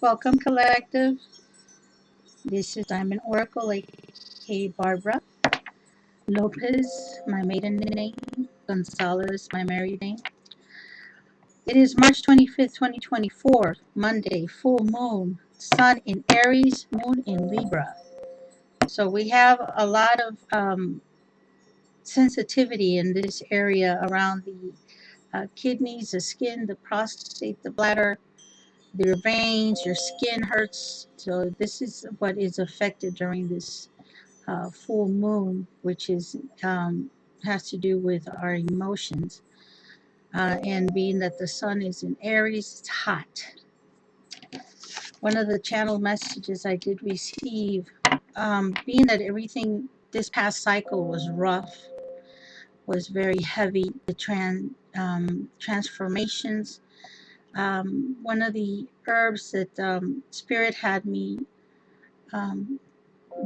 Welcome, Collective. This is Diamond Oracle, aka Barbara Lopez, my maiden name, Gonzalez, my married name. It is March 25th, 2024, Monday, full moon, sun in Aries, moon in Libra. So we have a lot of sensitivity in this area around the kidneys, the skin, the prostate, the bladder, your veins, your skin hurts. So this is what is affected during this full moon, which is has to do with our emotions. And being that the sun is in Aries, it's hot. One of the channel messages I did receive, being that everything this past cycle was rough, was very heavy, the transformations. One of the herbs that Spirit had me um,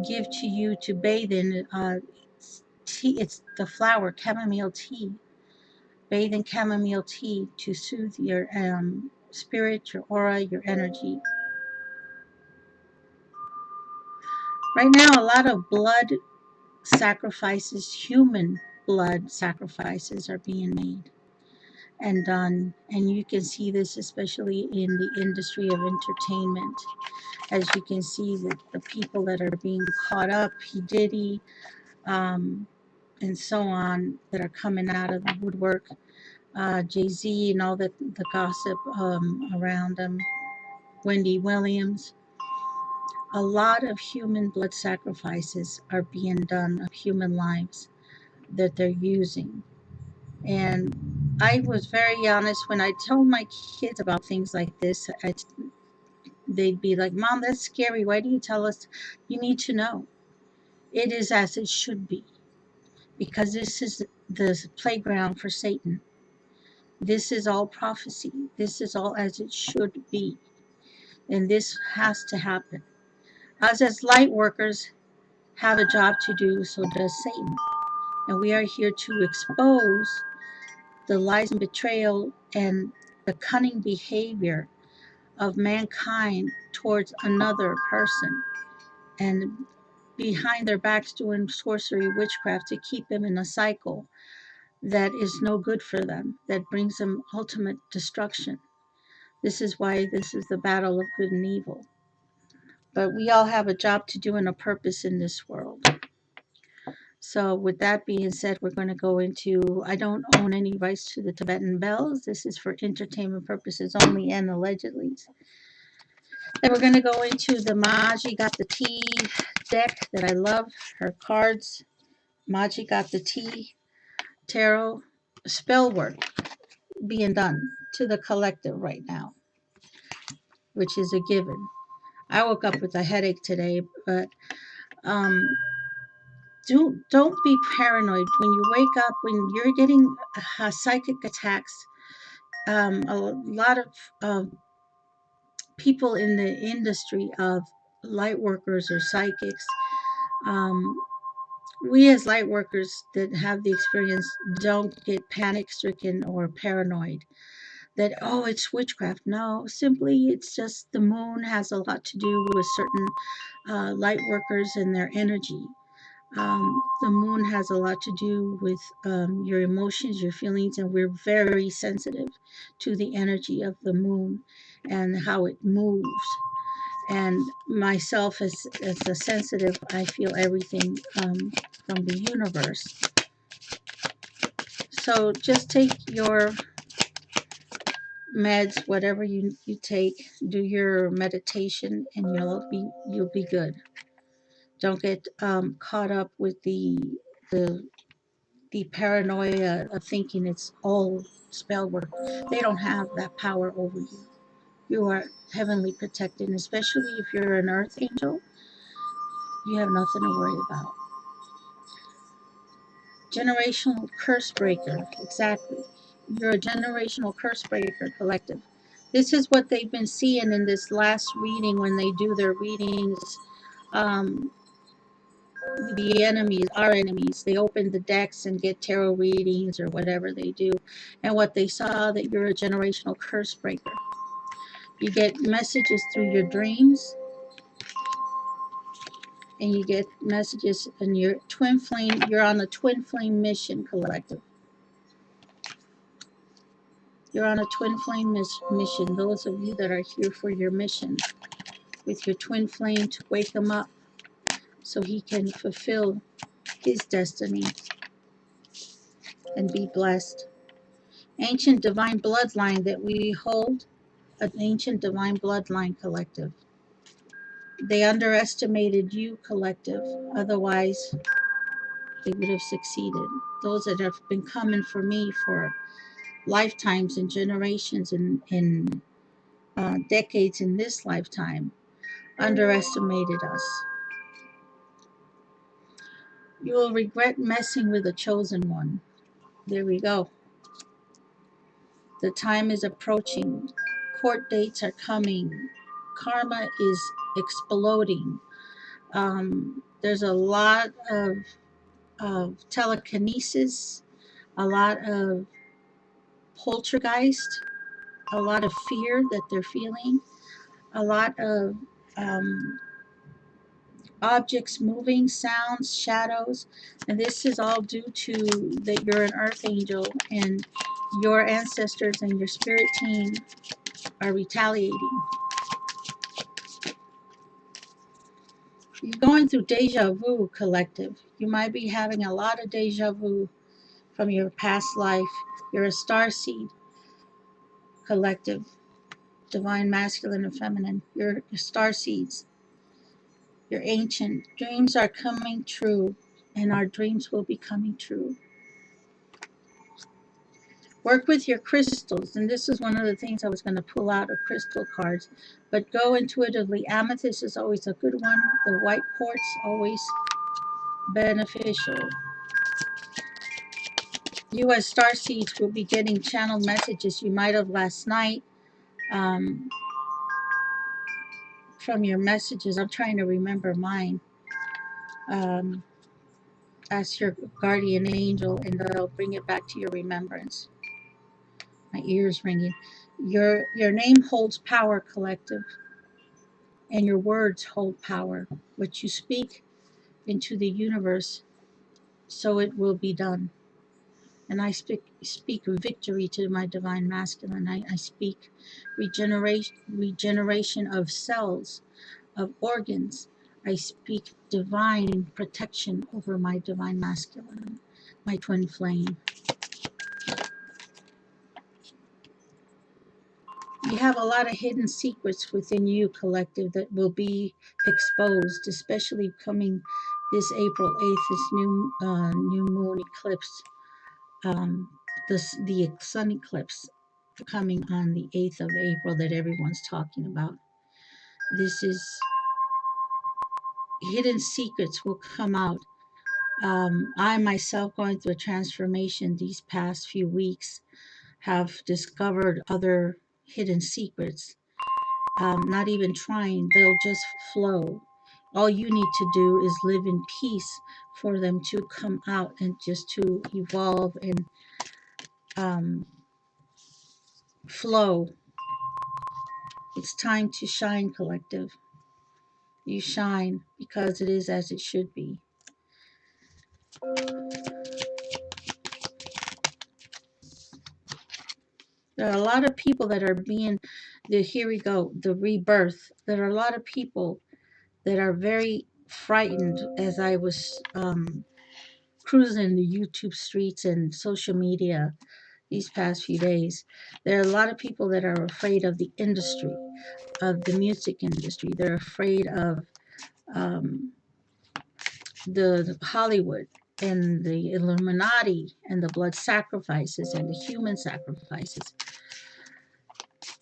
give to you to bathe in, tea. It's the flower chamomile tea. Bathe in chamomile tea to soothe your spirit, your aura, your energy. Right now, a lot of blood sacrifices, human blood sacrifices, are being made and done. And you can see this especially in the industry of entertainment. As you can see, the people that are being caught up, P. Diddy, and so on, that are coming out of the woodwork, Jay-Z and all the gossip around them, Wendy Williams. A lot of human blood sacrifices are being done of human lives that they're using. And I was very honest when I told my kids about things like this. They'd be like, "Mom, that's scary. Why do you tell us?" You need to know. It is as it should be, because this is the playground for Satan. This is all prophecy. This is all as it should be. And this has to happen. Us as light workers have a job to do, so does Satan. And we are here to expose the lies and betrayal and the cunning behavior of mankind towards another person, and behind their backs doing sorcery, witchcraft, to keep them in a cycle that is no good for them, that brings them ultimate destruction. This is why this is the battle of good and evil. But we all have a job to do and a purpose in this world. So with that being said, we're going to go into, I don't own any rights to the Tibetan bells. This is for entertainment purposes only and allegedly. Then we're going to go into the Maji Got the Tea deck that I love. Her cards, Maji Got the Tea, tarot, spell work being done to the collective right now, which is a given. I woke up with a headache today, but um, don't be paranoid when you wake up, when you're getting psychic attacks. A lot of people in the industry of light workers or psychics, um, we as light workers that have the experience don't get panic stricken or paranoid that, oh, it's witchcraft. No, simply it's just the moon has a lot to do with certain light workers and their energy. The moon has a lot to do with your emotions, your feelings, and we're very sensitive to the energy of the moon and how it moves. And myself, as a sensitive, I feel everything from the universe. So just take your meds, whatever you take, do your meditation, and you'll be good. Don't get caught up with the the paranoia of thinking it's all spell work. They don't have that power over you. You are heavenly protected, and especially if you're an earth angel, you have nothing to worry about. Generational curse breaker, exactly. You're a generational curse breaker, collective. This is what they've been seeing in this last reading when they do their readings. Um, the enemies, our enemies, they open the decks and get tarot readings or whatever they do. And what they saw, that you're a generational curse breaker. You get messages through your dreams, and you get messages in your twin flame. You're on a twin flame mission, collective. You're on a twin flame mission. Those of you that are here for your mission, with your twin flame to wake him up so he can fulfill his destiny and be blessed. Ancient divine bloodline that we hold, an ancient divine bloodline, collective. They underestimated you, collective. Otherwise, they would have succeeded. Those that have been coming for me for lifetimes and generations and decades in this lifetime underestimated us. You will regret messing with the chosen one. There we go. The time is approaching. Court dates are coming. Karma is exploding. There's a lot of telekinesis, a lot of poltergeist, a lot of fear that they're feeling, a lot of um, objects moving, sounds, shadows, and this is all due to that you're an earth angel and your ancestors and your spirit team are retaliating. You're going through deja vu, collective. You might be having a lot of deja vu from your past life. You're a star seed, collective, divine masculine and feminine. You're star seeds. You're ancient. Dreams are coming true, and our dreams will be coming true. Work with your crystals, and this is one of the things I was going to pull out of crystal cards, but go intuitively. Amethyst is always a good one. The white quartz, always beneficial. You as star seeds will be getting channeled messages you might have last night um, from your messages. I'm trying to remember mine. Ask your guardian angel, and they'll bring it back to your remembrance. My ears ringing. Your name holds power, collective, and your words hold power. What you speak into the universe, so it will be done. And I speak victory to my divine masculine. I speak regeneration of cells, of organs. I speak divine protection over my divine masculine, my twin flame. You have a lot of hidden secrets within you, collective, that will be exposed, especially coming this April 8th, this new moon eclipse, um, the sun eclipse coming on the 8th of April that everyone's talking about. This is hidden secrets will come out. I myself, going through a transformation these past few weeks, have discovered other hidden secrets. Not even trying, they'll just flow. All you need to do is live in peace for them to come out and just to evolve and flow. It's time to shine, collective. You shine because it is as it should be. There are a lot of people that are being, here we go, the rebirth. There are a lot of people that are very frightened as I was cruising the YouTube streets and social media these past few days. There are a lot of people that are afraid of the industry, of the music industry. They're afraid of um, the Hollywood and the Illuminati and the blood sacrifices and the human sacrifices.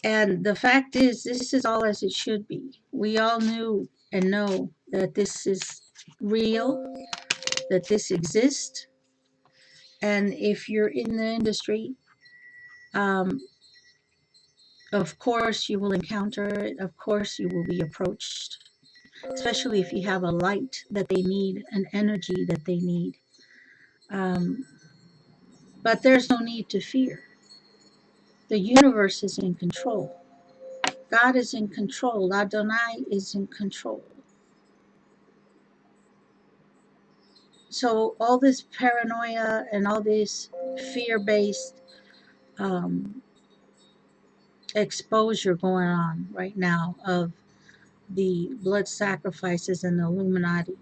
And the fact is, this is all as it should be. We all knew and know that this is real, that this exists. And if you're in the industry, um, of course you will encounter it. Of course you will be approached, especially if you have a light that they need, an energy that they need. Um, but there's no need to fear. The universe is in control. God is in control. Adonai is in control. So all this paranoia and all this fear-based um, exposure going on right now of the blood sacrifices and the Illuminati.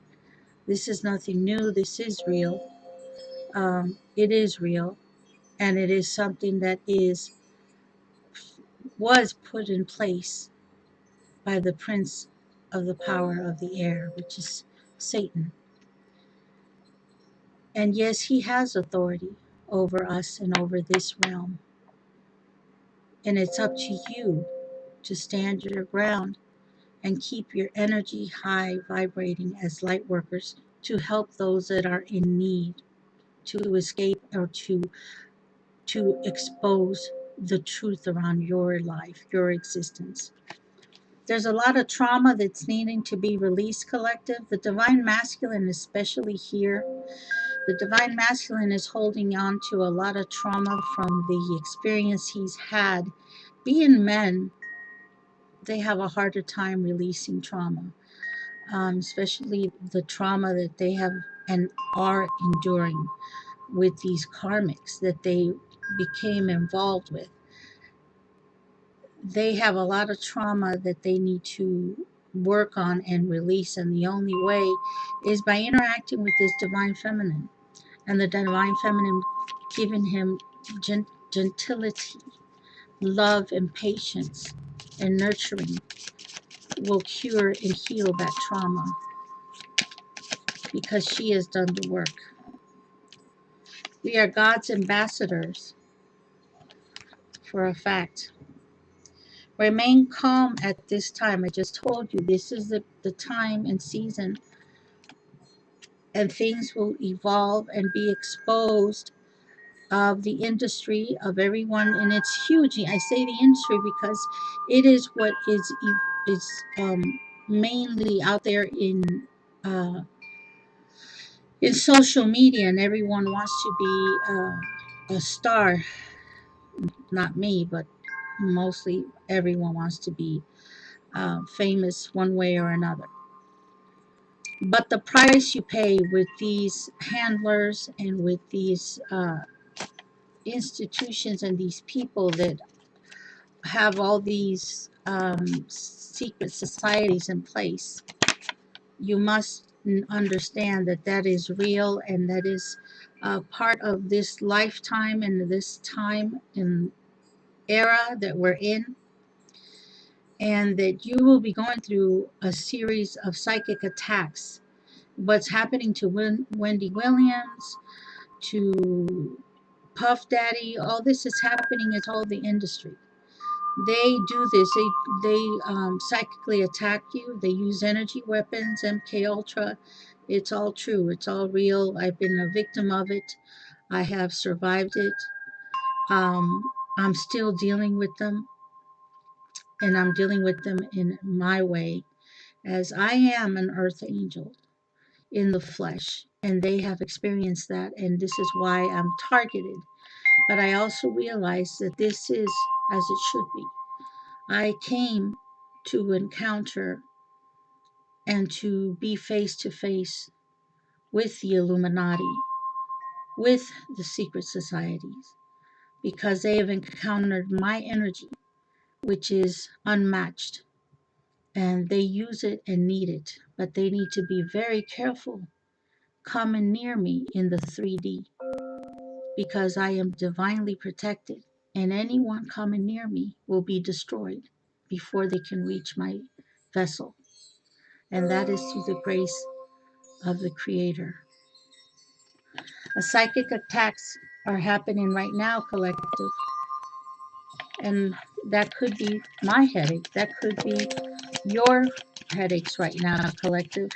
This is nothing new. This is real. It is real, and it is something that was put in place by the prince of the power of the air, which is Satan. And yes, he has authority over us and over this realm. And it's up to you to stand your ground and keep your energy high, vibrating as light workers to help those that are in need to escape or to expose the truth around your life, your existence. There's a lot of trauma that's needing to be released, collective. The divine masculine, especially here, the divine masculine is holding on to a lot of trauma from the experience he's had. Being men, they have a harder time releasing trauma, especially the trauma that they have and are enduring with these karmics that they became involved with. They have a lot of trauma that they need to work on and release, and the only way is by interacting with this divine feminine, and the divine feminine giving him gentility, love, and patience, and nurturing will cure and heal that trauma because she has done the work. We are God's ambassadors for a fact. Remain calm at this time. I just told you this is the time and season, and things will evolve and be exposed of the industry of everyone, and it's huge. I say the industry because it is what is mainly out there uh, in social media, and everyone wants to be a star. Not me, but mostly everyone wants to be famous one way or another. But the price you pay with these handlers and with these institutions and these people that have all these secret societies in place, you must understand that that is real, and that is part of this lifetime and this time and era that we're in, and that you will be going through a series of psychic attacks. What's happening to Wendy Williams, to Puff Daddy, all this is happening. It's all the industry. They do this. They psychically attack you. They use energy weapons, MK Ultra. It's all true. It's all real. I've been a victim of it. I have survived it. Um, I'm still dealing with them, and I'm dealing with them in my way, as I am an earth angel in the flesh, and they have experienced that, and this is why I'm targeted. But I also realize that this is as it should be. I came to encounter and to be face to face with the Illuminati, with the secret societies, because they have encountered my energy, which is unmatched, and they use it and need it, but they need to be very careful coming near me in the 3D, because I am divinely protected, and anyone coming near me will be destroyed before they can reach my vessel. And that is through the grace of the Creator. Psychic attacks are happening right now, collective. And that could be my headache. That could be your headaches right now, collective.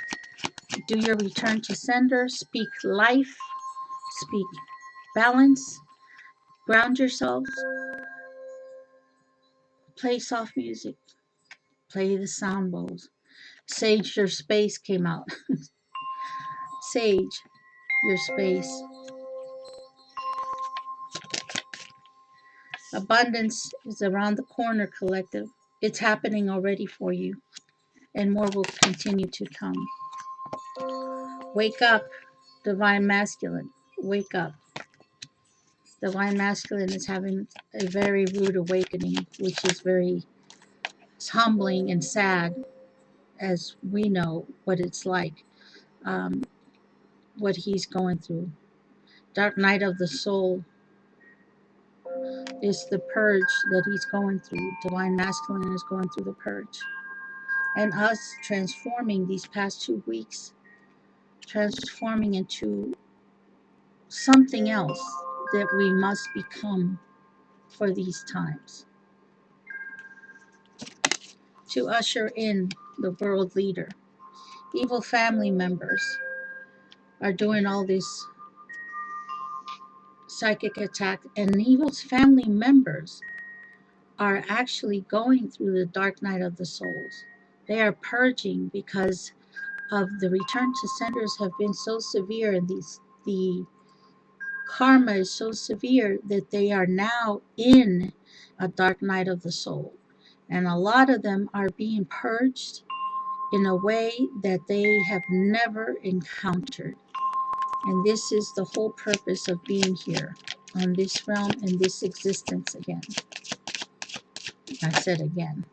Do your return to sender. Speak life. Speak balance. Ground yourselves. Play soft music. Play the sound bowls. Sage Your Space came out. Sage Your Space. Abundance is around the corner, collective. It's happening already for you, and more will continue to come. Wake up, Divine Masculine. Wake up. Divine Masculine is having a very rude awakening, which is very humbling and sad, as we know what it's like, um, what he's going through. Dark night of the soul is the purge that he's going through. Divine Masculine is going through the purge. And us transforming these past 2 weeks, transforming into something else that we must become for these times. To usher in the world leader. Evil family members are doing all this psychic attack, and evil family members are actually going through the dark night of the souls. They are purging because of the return to senders have been so severe, and the karma is so severe that they are now in a dark night of the soul. And a lot of them are being purged in a way that they have never encountered. And this is the whole purpose of being here on this realm and this existence again. I said again.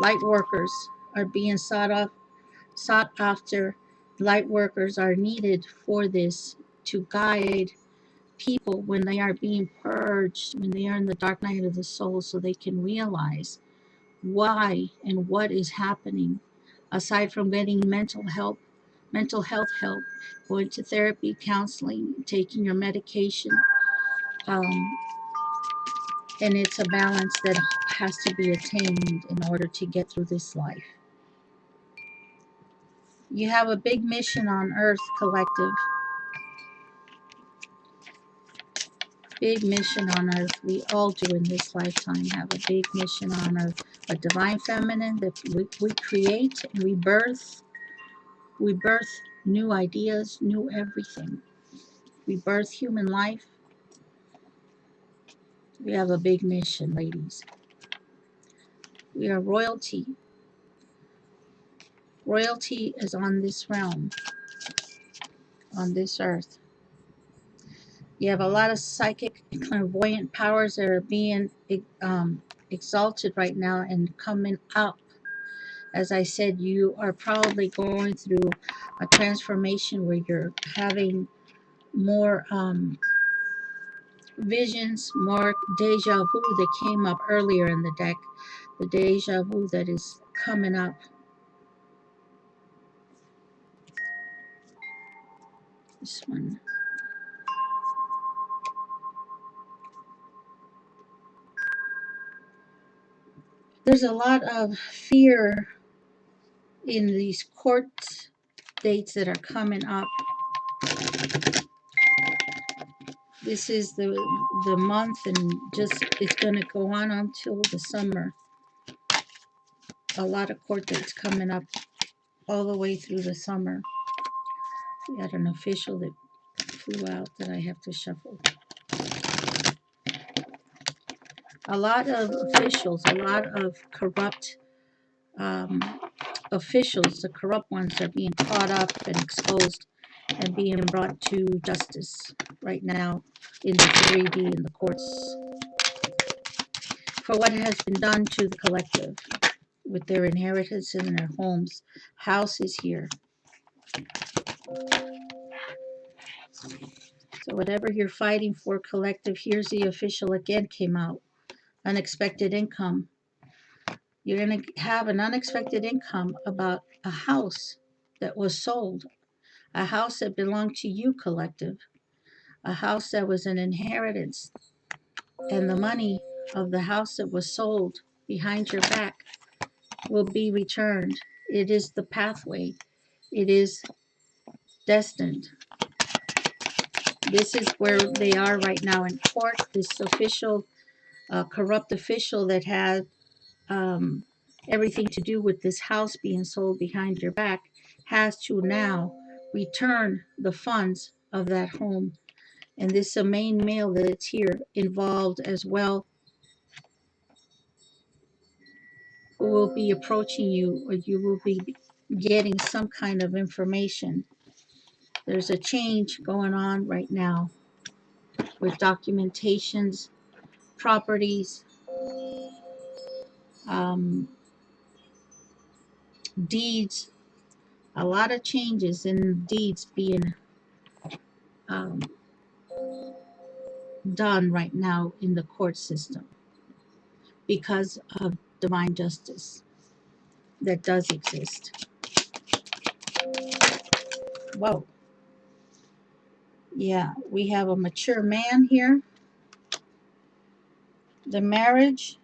Light workers are being sought after. Light workers are needed for this to guide people when they are being purged, when they are in the dark night of the soul, so they can realize why and what is happening. Aside from getting mental health help, going to therapy, counseling, taking your medication, um, and it's a balance that has to be attained in order to get through this life. You have a big mission on earth, collective. Big mission on earth. We all do in this lifetime have a big mission on earth. A divine feminine that we create and we birth. We birth new ideas, new everything. We birth human life. We have a big mission, ladies. We are royalty. Royalty is on this realm, on this earth. You have a lot of psychic and clairvoyant powers that are being exalted right now and coming up. As I said, you are probably going through a transformation where you're having more visions, more deja vu that came up earlier in the deck. The deja vu that is coming up. This one. There's a lot of fear in these court dates that are coming up. This is the month, and just it's going to go on until the summer. A lot of court dates coming up all the way through the summer. We had an official that flew out that I have to shuffle. A lot of officials, a lot of corrupt officials, the corrupt ones are being caught up and exposed and being brought to justice right now in the 3D in the courts for what has been done to the collective with their inheritance and their homes. House is here. So whatever you're fighting for, collective, here's the official again came out. Unexpected income. You're going to have an unexpected income about a house that was sold, a house that belonged to you, collective, a house that was an inheritance, and the money of the house that was sold behind your back will be returned. It is the pathway. It is destined. This is where they are right now in court. This official, corrupt official that had everything to do with this house being sold behind your back has to now return the funds of that home. And this main male that's here involved as well who will be approaching you, or you will be getting some kind of information. There's a change going on right now with documentations, properties, um, deeds, a lot of changes in deeds being um, done right now in the court system because of divine justice that does exist. Whoa. Yeah, we have a mature man here, the marriage,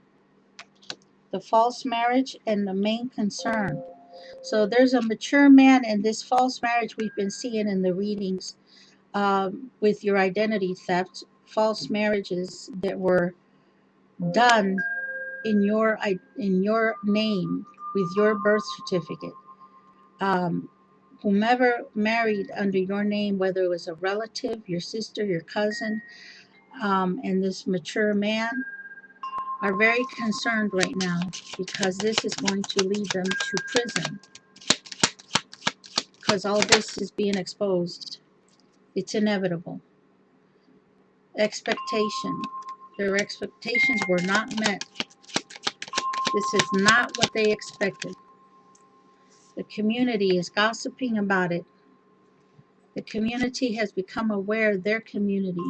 the false marriage, and the main concern. So there's a mature man, and this false marriage we've been seeing in the readings with your identity theft, false marriages that were done in your name with your birth certificate. Um, Whomever married under your name, whether it was a relative, your sister, your cousin, and this mature man, are very concerned right now because this is going to lead them to prison because all this is being exposed. It's inevitable. Expectation. Their expectations were not met. This is not what they expected. The community is gossiping about it. The community has become aware of their community.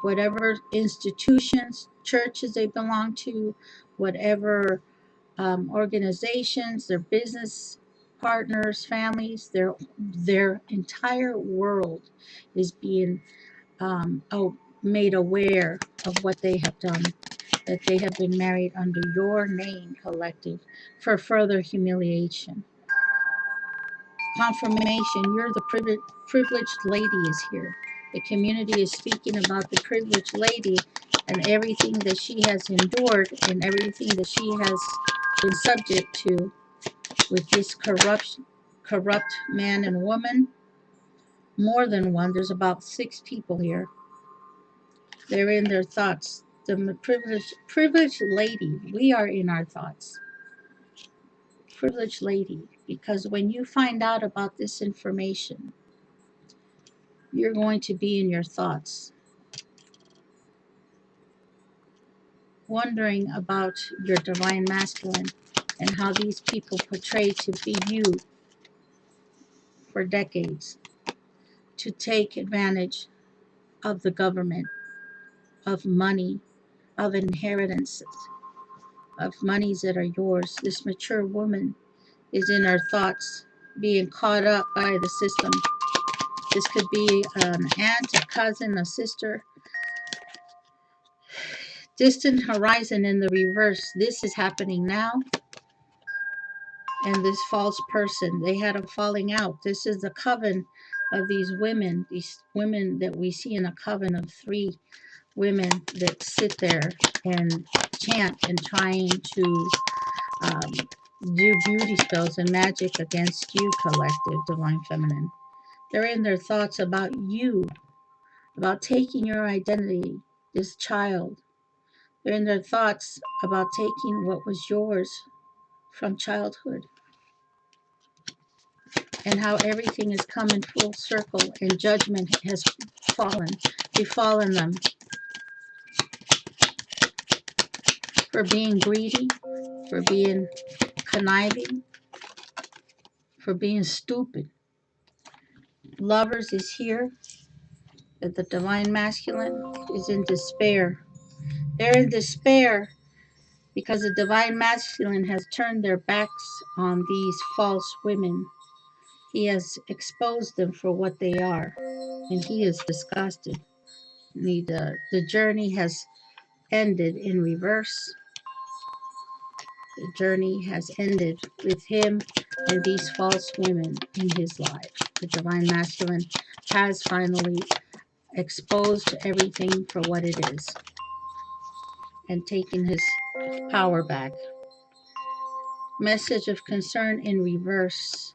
Whatever institutions, churches they belong to, whatever organizations, their business partners, families, their entire world is being made aware of what they have done, that they have been married under your name, collective, for further humiliation. Confirmation, you're the privileged lady is here. The community is speaking about the privileged lady and everything that she has endured and everything that she has been subject to with this corrupt man and woman. More than one. There's about 6 people here. They're in their thoughts. The privileged lady. We are in our thoughts. Privileged lady. Because when you find out about this information, you're going to be in your thoughts, wondering about your divine masculine and how these people portray to be you for decades, to take advantage of the government, of money, of inheritances, of monies that are yours. This mature woman is in her thoughts, being caught up by the system. This could be an aunt, a cousin, a sister. Distant horizon in the reverse. This is happening now. And this false person, they had a falling out. This is the coven of these women that we see in a coven of 3 women that sit there and chant and trying to um, do beauty spells and magic against you, collective divine feminine. They're in their thoughts about you, about taking your identity, this child. They're in their thoughts about taking what was yours from childhood, and how everything has come in full circle and judgment has befallen them for being greedy, for being conniving, for being stupid. Lovers is here, that the divine masculine is in despair. They're in despair because the divine masculine has turned their backs on these false women. He has exposed them for what they are, and he is disgusted. The journey has ended in reverse. The journey has ended with him and these false women in his life. The divine masculine has finally exposed everything for what it is and taken his power back. Message of concern in reverse.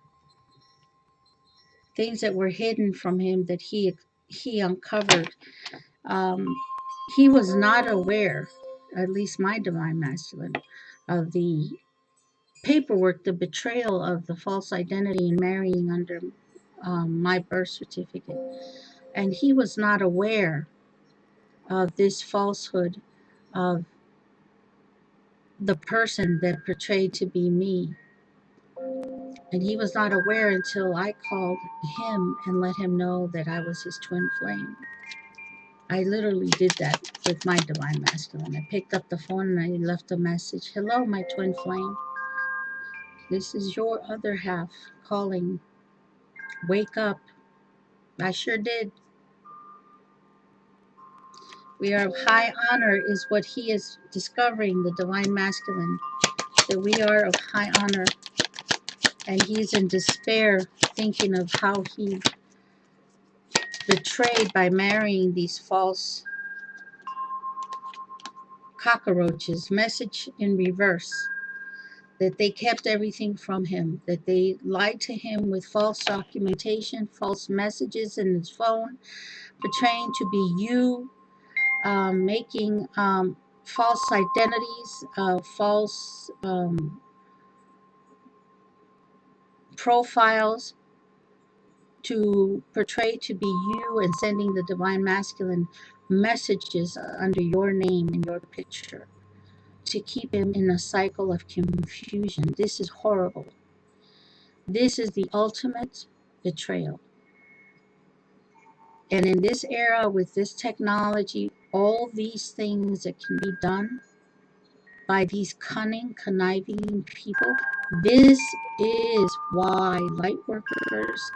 Things that were hidden from him that he uncovered. Um, he was not aware, at least my divine masculine, of the paperwork, the betrayal of the false identity and marrying under my birth certificate. And he was not aware of this falsehood of the person that portrayed to be me. And he was not aware until I called him and let him know that I was his twin flame. I literally did that with my divine masculine. I picked up the phone and I left a message. Hello, my twin flame. This is your other half calling. Wake up. I sure did. We are of high honor is what he is discovering, the divine masculine, that we are of high honor. And he's in despair thinking of how he betrayed by marrying these false cockroaches. Message in reverse, that they kept everything from him, that they lied to him with false documentation, false messages in his phone, portraying to be you, making false identities, false profiles to portray to be you, and sending the divine masculine messages under your name and your picture to keep him in a cycle of confusion. This is horrible. This is the ultimate betrayal. And in this era, with this technology, all these things that can be done by these cunning, conniving people, this is why light workers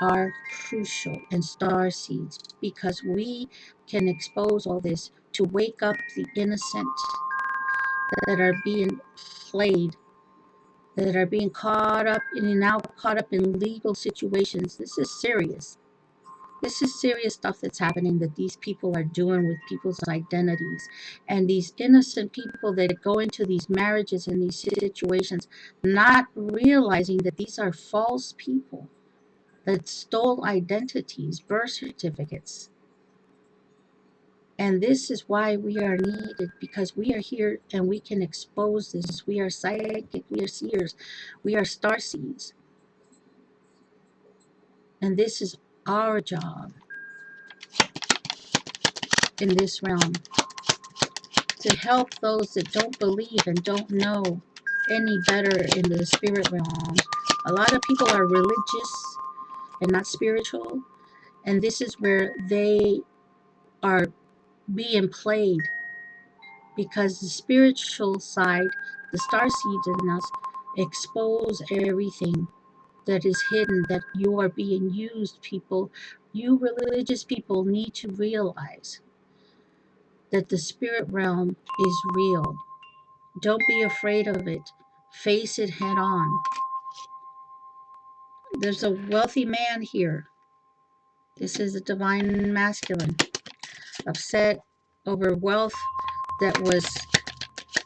are crucial and star seeds, because we can expose all this to wake up the innocent that are being played, that are being caught up in legal situations. This is serious. This is serious stuff that's happening, that these people are doing with people's identities. And these innocent people that go into these marriages and these situations, not realizing that these are false people that stole identities, birth certificates. And this is why we are needed, because we are here and we can expose this. We are psychic, we are seers, we are star seeds. And this is our job in this realm, to help those that don't believe and don't know any better in the spirit realm. A lot of people are religious and not spiritual, and this is where they are being played, because the spiritual side, the star seeds in us, expose everything that is hidden, that you are being used. People, you religious people, need to realize that the spirit realm is real. Don't be afraid of it. Face it head on. There's a wealthy man here. This is a divine masculine, upset over wealth that was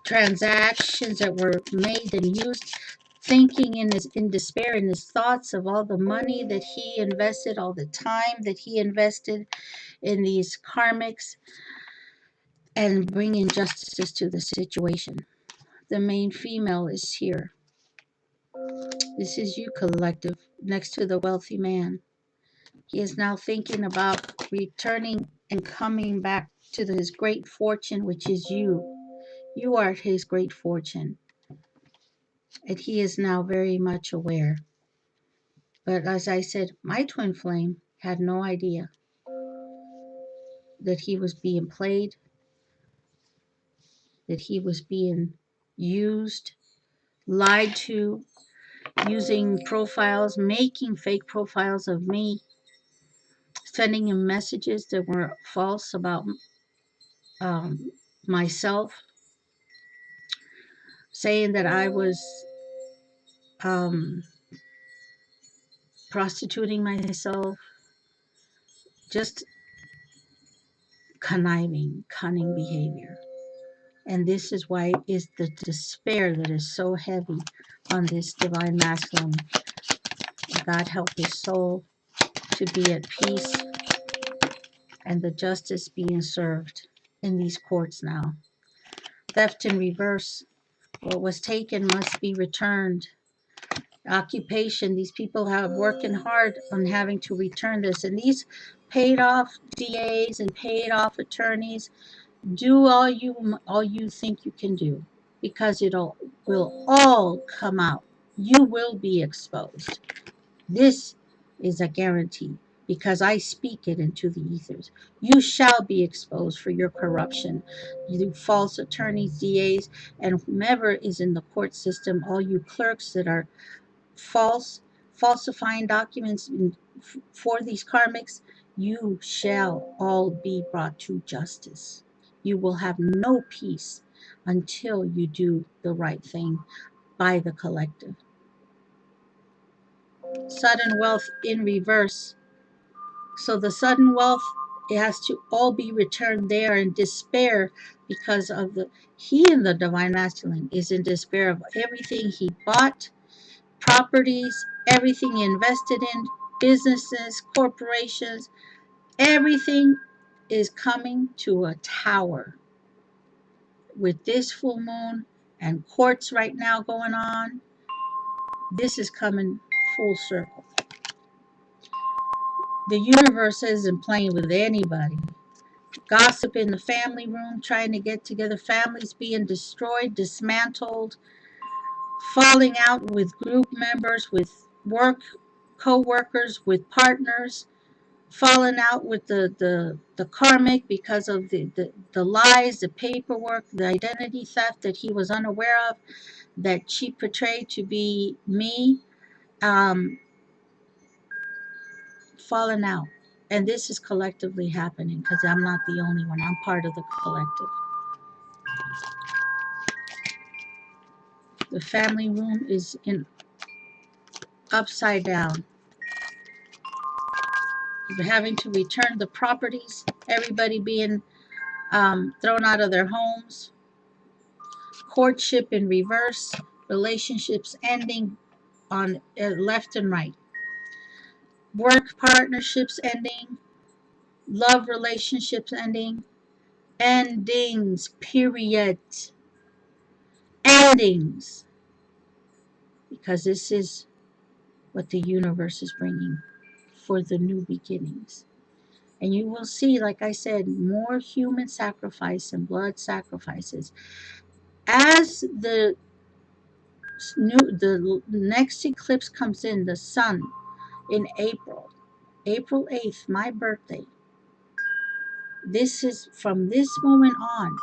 transactions that were made and used, thinking in despair, in his thoughts of all the money that he invested, all the time that he invested in these karmics, and bringing justice to the situation. The main female is here. This is you, collective, next to the wealthy man. He is now thinking about returning and coming back to his great fortune, which is you. You are his great fortune. And he is now very much aware. But as I said, my twin flame had no idea that he was being played, that he was being used, lied to, using profiles, making fake profiles of me, sending him messages that were false about myself, saying that I was prostituting myself, just conniving, cunning behavior. And this is why is the despair that is so heavy on this divine masculine. God help his soul to be at peace, and the justice being served in these courts now. Theft in reverse. What was taken must be returned. Occupation, these people have working hard on having to return this. And these paid off DAs and paid off attorneys, do all you think you can do, because it'll will all come out. You will be exposed. This is a guarantee, because I speak it into the ethers. You shall be exposed for your corruption. You false attorneys, DAs, and whomever is in the court system, all you clerks that are falsifying documents for these karmics, you shall all be brought to justice. You will have no peace until you do the right thing by the collective. Sudden wealth in reverse. So the sudden wealth, it has to all be returned. They are in despair because of he in the divine masculine is in despair of everything he bought, properties, everything he invested in, businesses, corporations, everything is coming to a tower with this full moon and courts right now going on. This is coming full circle. The universe isn't playing with anybody. Gossip in the family room, trying to get together, families being destroyed, dismantled, falling out with group members, with co-workers, with partners, falling out with the karmic because of the lies, the paperwork, the identity theft that he was unaware of, that she portrayed to be me, um, falling out. And this is collectively happening, because I'm not the only one. I'm part of the collective. The family room is in upside down. We're having to return the properties, everybody being thrown out of their homes, courtship in reverse, relationships ending on left and right, work partnerships ending, love relationships ending, endings, period, endings, because this is what the universe is bringing for the new beginnings. And you will see, like I said, more human sacrifice and blood sacrifices. As the next eclipse comes in, the sun, in April 8th, my birthday. This is from this moment on,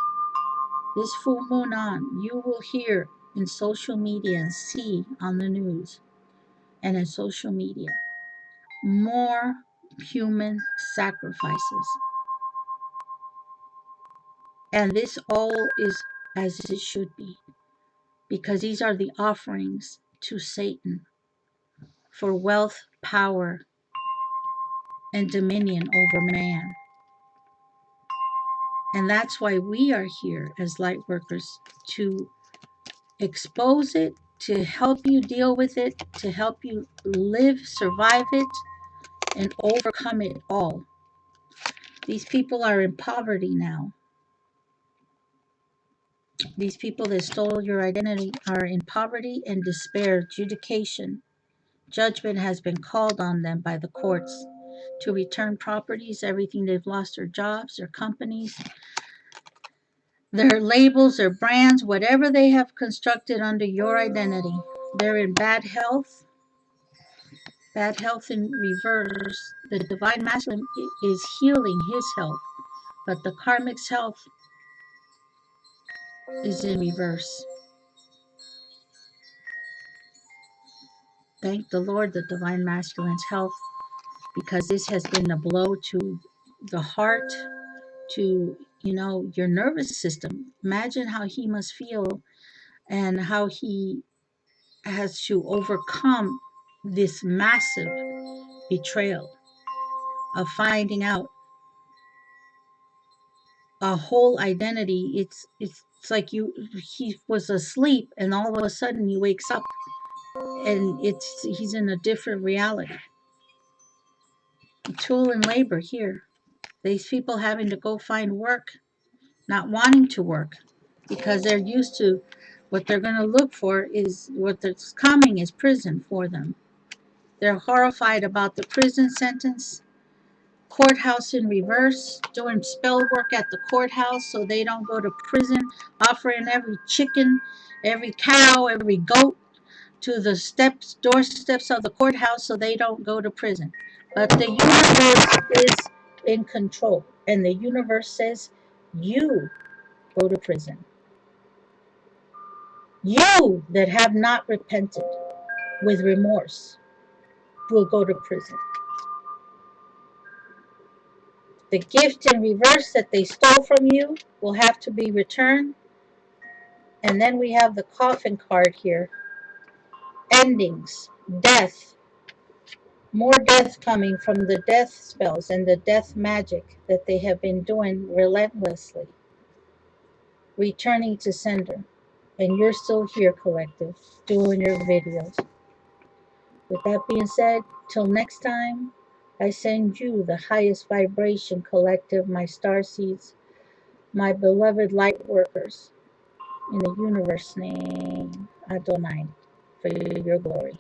this full moon on, you will hear in social media and see on the news and in social media more human sacrifices. And this all is as it should be, because these are the offerings to Satan for wealth, power, and dominion over man. And that's why we are here as light workers, to expose it, to help you deal with it, to help you live, survive it, and overcome it all. These people are in poverty now. These people that stole your identity are in poverty and despair. Adjudication, judgment has been called on them by the courts to return properties, everything they've lost, their jobs, their companies, their labels, their brands, whatever they have constructed under your identity. They're in bad health in reverse. The divine masculine is healing his health, but the karmic's health is in reverse. Thank the Lord, the divine masculine's health, because this has been a blow to the heart, to your nervous system. Imagine how he must feel, and how he has to overcome this massive betrayal of finding out a whole identity. It's like he was asleep, and all of a sudden he wakes up, and he's in a different reality. Tool and labor here. These people having to go find work, not wanting to work, because they're used to What they're going to look for is what that's coming is prison for them. They're horrified about the prison sentence. Courthouse in reverse, doing spell work at the courthouse so they don't go to prison, offering every chicken, every cow, every goat to the doorsteps of the courthouse so they don't go to prison. But the universe is in control, and the universe says, you go to prison. You that have not repented with remorse will go to prison. The gift in reverse that they stole from you will have to be returned. And then we have the coffin card here. Endings, death, more death coming from the death spells and the death magic that they have been doing relentlessly. Returning to sender. And you're still here, collective, doing your videos. With that being said, till next time, I send you the highest vibration, collective, my star seeds, my beloved light workers, in the universe name, Adonai, for your glory.